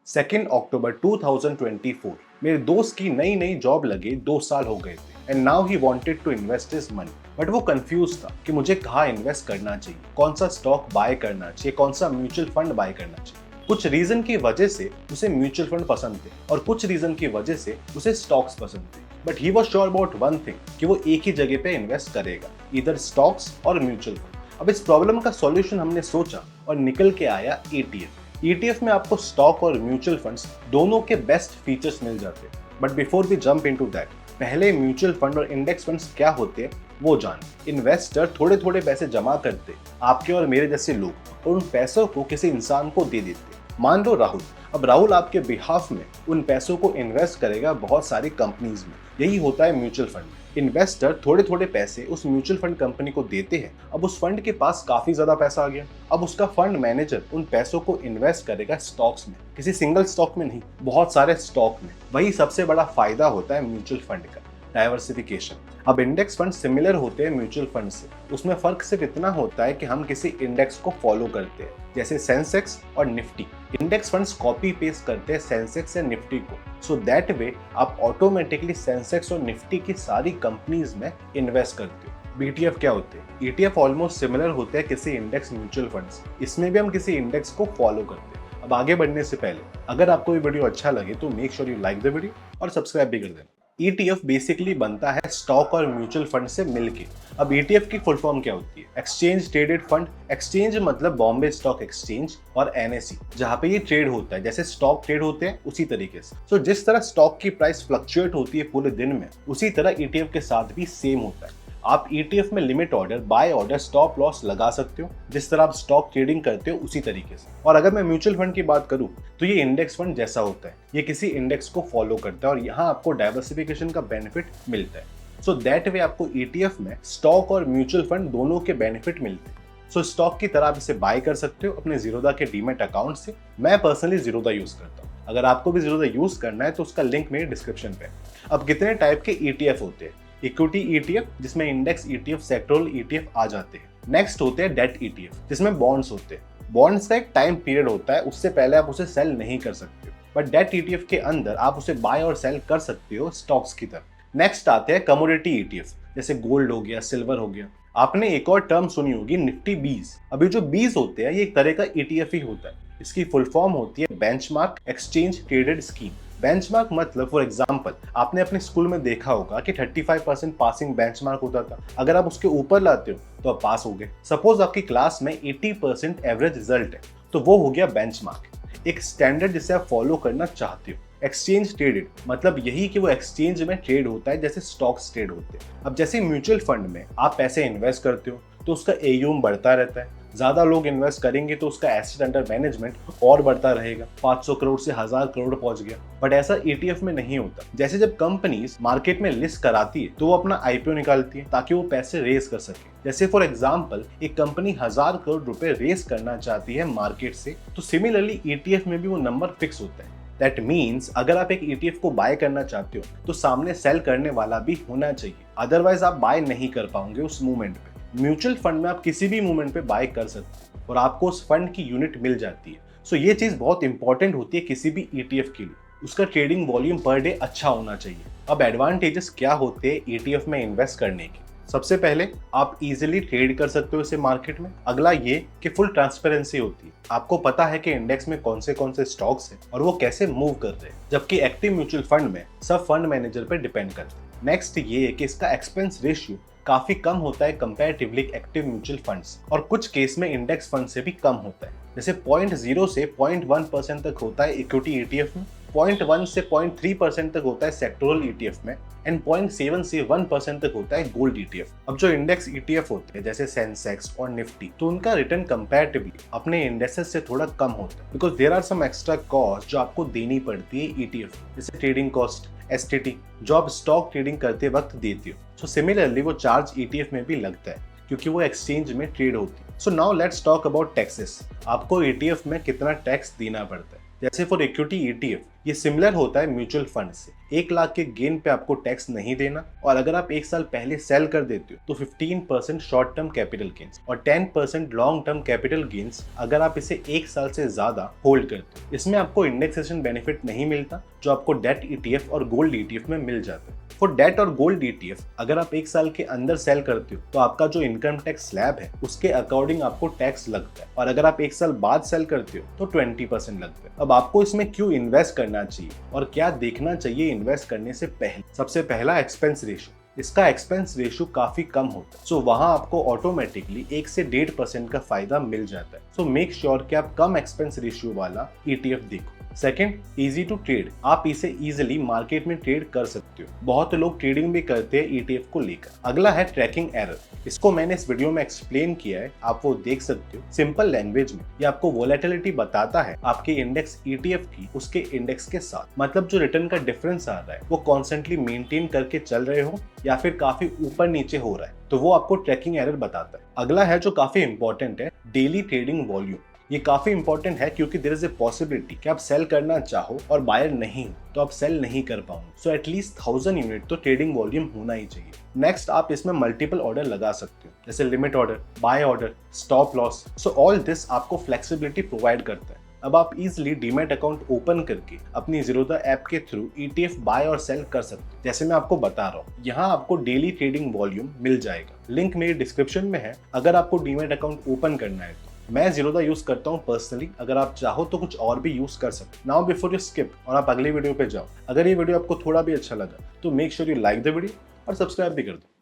2 अक्टूबर 2024 मेरे दोस्त की नई नई जॉब लगे 2 साल हो गए थे and now he wanted to invest his money. But वो कंफ्यूज था कि मुझे कहाँ इन्वेस्ट करना चाहिए, कौन सा स्टॉक बाय करना चाहिए, कौन सा म्यूचुअल फंड बाय करना चाहिए। कुछ रीजन की वजह से उसे म्यूचुअल फंड पसंद थे और कुछ रीजन की वजह से उसे स्टॉक्स पसंद थे। But he was sure about one thing कि वो एक ही जगह पे इन्वेस्ट करेगा, इधर स्टॉक्स और म्यूचुअल फंड। अब इस प्रॉब्लम का सॉल्यूशन हमने सोचा और निकल के आया ETF। ETF में आपको स्टॉक और म्यूचुअल फंड्स दोनों के बेस्ट फीचर्स मिल जाते हैं। But before we jump into that, पहले म्यूचुअल फंड और इंडेक्स फंड्स क्या होते हैं वो जान। इन्वेस्टर थोड़े थोड़े पैसे जमा करते, आपके और मेरे जैसे लोग, और उन पैसों को किसी इंसान को दे देते। मान लो राहुल। अब राहुल आपके बिहाफ में उन पैसों को इन्वेस्ट करेगा बहुत सारी कंपनीज में। यही होता है म्यूचुअल फंड। इन्वेस्टर थोड़े थोड़े पैसे उस म्यूचुअल फंड कंपनी को देते हैं। अब उस फंड के पास काफी ज्यादा पैसा आ गया। अब उसका फंड मैनेजर उन पैसों को इन्वेस्ट करेगा स्टॉक्स में, किसी सिंगल स्टॉक में नहीं, बहुत सारे स्टॉक में। वही सबसे बड़ा फायदा होता है म्यूचुअल फंड का, डाइवर्सिफिकेशन। अब इंडेक्स फंड सिमिलर होते हैं म्यूचुअल फंड से, उसमें फर्क सिर्फ इतना होता है कि हम किसी इंडेक्स को फॉलो करते हैं, जैसे सेंसेक्स और Nifty. Index funds copy paste करते हैं सेंसेक्स या निफ्टी को, सो दैट वे आप ऑटोमेटिकली सेंसेक्स और निफ्टी की सारी कंपनीज में इन्वेस्ट करते हो। बीटीएफ क्या होते हैं? ETF ऑलमोस्ट सिमिलर होते हैं किसी इंडेक्स म्यूचुअल फंड्स, इसमें भी हम किसी इंडेक्स को फॉलो करते हैं। अब आगे बढ़ने से पहले अगर आपको ये वीडियो अच्छा लगे तो make sure you like the video और सब्सक्राइब भी कर देना। ETF बेसिकली बनता है स्टॉक और म्यूचुअल फंड से मिलके। अब ETF की फुल फॉर्म क्या होती है? Exchange traded fund. एक्सचेंज मतलब बॉम्बे स्टॉक एक्सचेंज और NSE, जहाँ पे ये ट्रेड होता है जैसे स्टॉक ट्रेड होते हैं उसी तरीके से। सो जिस तरह स्टॉक की प्राइस फ्लक्चुएट होती है पूरे दिन में, उसी तरह ETF के साथ भी सेम होता है। आप ETF में limit order, buy order, stop loss लगा सकते हो, जिस तरह आप स्टॉक ट्रेडिंग करते हो उसी तरीके से। और अगर मैं म्यूचुअल फंड की बात करूं तो ये इंडेक्स फंड जैसा होता है, ये किसी इंडेक्स को फॉलो करता है और यहाँ आपको डाइवर्सिफिकेशन का बेनिफिट मिलता है। सो दैट वे आपको ETF में स्टॉक और म्यूचुअल फंड दोनों के बेनिफिट मिलते हैं। सो स्टॉक की तरह आप इसे बाय कर सकते हो अपने जीरोधा के डीमेट अकाउंट से। मैं पर्सनली जीरोधा यूज करता हूँ, अगर आपको भी जीरोधा यूज करना है तो उसका लिंक मेरे डिस्क्रिप्शन पे है। अब कितने टाइप के ETF होते हैं? इक्विटी ETF, जिसमें इंडेक्स ETF, सेक्टोरल ETF आ जाते हैं। नेक्स्ट होते हैं डेट ETF, जिसमें बॉन्ड्स होते हैं। बॉन्ड्स का एक टाइम पीरियड होता है, उससे पहले आप उसे सेल नहीं कर सकते हो, बट डेट ETF के अंदर आप उसे बाय और सेल कर सकते हो स्टॉक्स की तरह। नेक्स्ट आते हैं कमोडिटी ETF, जैसे गोल्ड हो गया, सिल्वर हो गया। आपने एक और टर्म सुनी होगी, निफ्टी 20। अभी जो 20 होते हैं ये एक तरह का ETF ही होता है। इसकी फुल फॉर्म होती है benchmark exchange traded scheme. Benchmark मतलब फॉर एग्जांपल आपने अपने स्कूल में देखा होगा कि 35% पासिंग बेंचमार्क होता था। अगर आप उसके ऊपर लाते हो तो आप पास हो गए। सपोज आपकी क्लास में 80% एवरेज रिजल्ट है तो वो हो गया बेंचमार्क, एक स्टैंडर्ड जिसे आप फॉलो करना चाहते हो। एक्सचेंज ट्रेडेड मतलब यही कि वो एक्सचेंज में ट्रेड होता है जैसे स्टॉक्स ट्रेड होते हैं। अब जैसे म्यूचुअल फंड में आप पैसे इन्वेस्ट करते हो तो उसका AUM बढ़ता रहता है, ज्यादा लोग इन्वेस्ट करेंगे तो उसका एसेट अंडर मैनेजमेंट और बढ़ता रहेगा, 500 करोड़ से 1000 करोड़ पहुंच गया। बट ऐसा ETF में नहीं होता। जैसे जब कंपनीज मार्केट में लिस्ट कराती है तो वो अपना IPO निकालती है ताकि वो पैसे रेज कर सके। जैसे फॉर एग्जाम्पल एक कंपनी 1000 करोड़ रुपए रेज करना चाहती है मार्केट से, तो सिमिलरली ETF में भी वो नंबर फिक्स होता है। दैट मीन्स अगर आप एक ETF को बाय करना चाहते हो तो सामने सेल करने वाला भी होना चाहिए, अदरवाइज आप बाय नहीं कर पाओगे उस मूवमेंट पे। म्यूचुअल फंड में आप किसी भी मूवमेंट पे बाय कर सकते हो और आपको उस फंड की यूनिट मिल जाती है। सो ये चीज बहुत इंपॉर्टेंट होती है किसी भी ETF के लिए, उसका ट्रेडिंग वॉल्यूम पर डे अच्छा होना चाहिए। अब एडवांटेजेस क्या होते हैं ETF में इन्वेस्ट करने के? सबसे पहले आप इजीली ट्रेड कर सकते हो इसे मार्केट में। अगला ये कि फुल ट्रांसपेरेंसी होती है, आपको पता है कि इंडेक्स में कौन से स्टॉक्स हैं और वो कैसे मूव कर रहे हैं, जबकि एक्टिव म्यूचुअल फंड में सब फंड मैनेजर पर डिपेंड करते हैं। नेक्स्ट ये है कि इसका एक्सपेंस रेशियो काफी कम होता है कंपैरेटिवली एक्टिव म्यूचुअल फंड्स, और कुछ केस में इंडेक्स फंड से भी कम होता है। जैसे 0.0 से 0.1% तक होता है इक्विटी ETF में, 0.1 से 0.3% तक होता है सेक्टोरल ETF में, एंड 0.7 से 1% तक होता है गोल्ड ETF। अब जो इंडेक्स ETF होते हैं जैसे सेंसेक्स और निफ्टी, तो उनका रिटर्न कंपैरेटिवली अपने इंडेक्सेस से थोड़ा कम होता है, because there are some extra cost जो आपको देनी पड़ती है ETF, जैसे ट्रेडिंग कॉस्ट, STT, जो आप स्टॉक ट्रेडिंग करते वक्त देती हो। सो सिमिलरली वो चार्ज ETF में भी लगता है क्योंकि वो एक्सचेंज में ट्रेड होती है। So now let's talk about taxes. आपको ETF में कितना टैक्स देना पड़ता है? जैसे फॉर इक्विटी ETF ये सिमिलर होता है म्यूचुअल फंड से। 1 लाख के गेन पे आपको टैक्स नहीं देना, और अगर आप 1 साल पहले सेल कर देते हो तो 15% शॉर्ट टर्म कैपिटल गेन्स और 10% लॉन्ग टर्म कैपिटल गेन्स अगर आप इसे 1 साल से ज्यादा होल्ड करते हो। इसमें आपको इंडेक्सेशन बेनिफिट नहीं मिलता जो आपको डेट ETF और गोल्ड ETF में मिल जाता है। फॉर डेट और गोल्ड ETF अगर आप 1 साल के अंदर सेल करते हो तो आपका जो इनकम टैक्स स्लैब है उसके अकॉर्डिंग आपको टैक्स लगता है, और अगर आप 1 साल बाद सेल करते हो तो 20% लगता है। अब आपको इसमें क्यों इन्वेस्ट करना चाहिए और क्या देखना चाहिए इन्वेस्ट करने से पहले? सबसे पहला, एक्सपेंस रेशियो। इसका एक्सपेंस रेशियो काफी कम होता है, सो वहां आपको ऑटोमेटिकली 1 से 1.5% का फायदा मिल जाता है। सो मेक श्योर कि आप कम एक्सपेंस रेशियो वाला ETF देखो। Second, easy to trade. आप इसे इजीली मार्केट में ट्रेड कर सकते हो। बहुत लोग ट्रेडिंग भी करते हैं ETF को लेकर। अगला है ट्रैकिंग एरर। इसको मैंने इस वीडियो में एक्सप्लेन किया है, आप वो देख सकते हो सिंपल लैंग्वेज में। ये आपको वोलेटिलिटी बताता है आपके इंडेक्स ETF की उसके इंडेक्स के साथ, मतलब जो रिटर्न का डिफरेंस आ रहा है वो कॉन्स्टेंटली मेंटेन करके चल रहे हो या फिर काफी ऊपर नीचे हो रहा है, तो वो आपको ट्रैकिंग एरर बताता है। अगला है जो काफी इंपॉर्टेंट है, डेली ट्रेडिंग वॉल्यूम। ये काफी इंपॉर्टेंट है क्योंकि देयर इज ए पॉसिबिलिटी कि आप सेल करना चाहो और बायर नहीं हो तो आप सेल नहीं कर पाओगे। सो एटलीस्ट 1000 यूनिट तो ट्रेडिंग वॉल्यूम होना ही चाहिए। नेक्स्ट, आप इसमें मल्टीपल ऑर्डर लगा सकते हो, जैसे limit order, buy order, stop loss. So all this आपको फ्लेक्सिबिलिटी प्रोवाइड करता है। अब आप इजीली डीमैट अकाउंट ओपन करके अपनी ज़ीरोधा ऐप के थ्रू ETF बाय और सेल कर सकते हो, जैसे मैं आपको बता रहा हूँ। यहाँ आपको डेली ट्रेडिंग वॉल्यूम मिल जाएगा, लिंक मेरी डिस्क्रिप्शन में है अगर आपको डीमैट अकाउंट ओपन करना है तो। मैं ज़ीरोधा यूज करता हूँ पर्सनली, अगर आप चाहो तो कुछ और भी यूज कर सकते हो। नाउ बिफोर यू स्किप और आप अगली वीडियो पे जाओ, अगर ये वीडियो आपको थोड़ा भी अच्छा लगा तो make sure you like the video और सब्सक्राइब भी कर दो।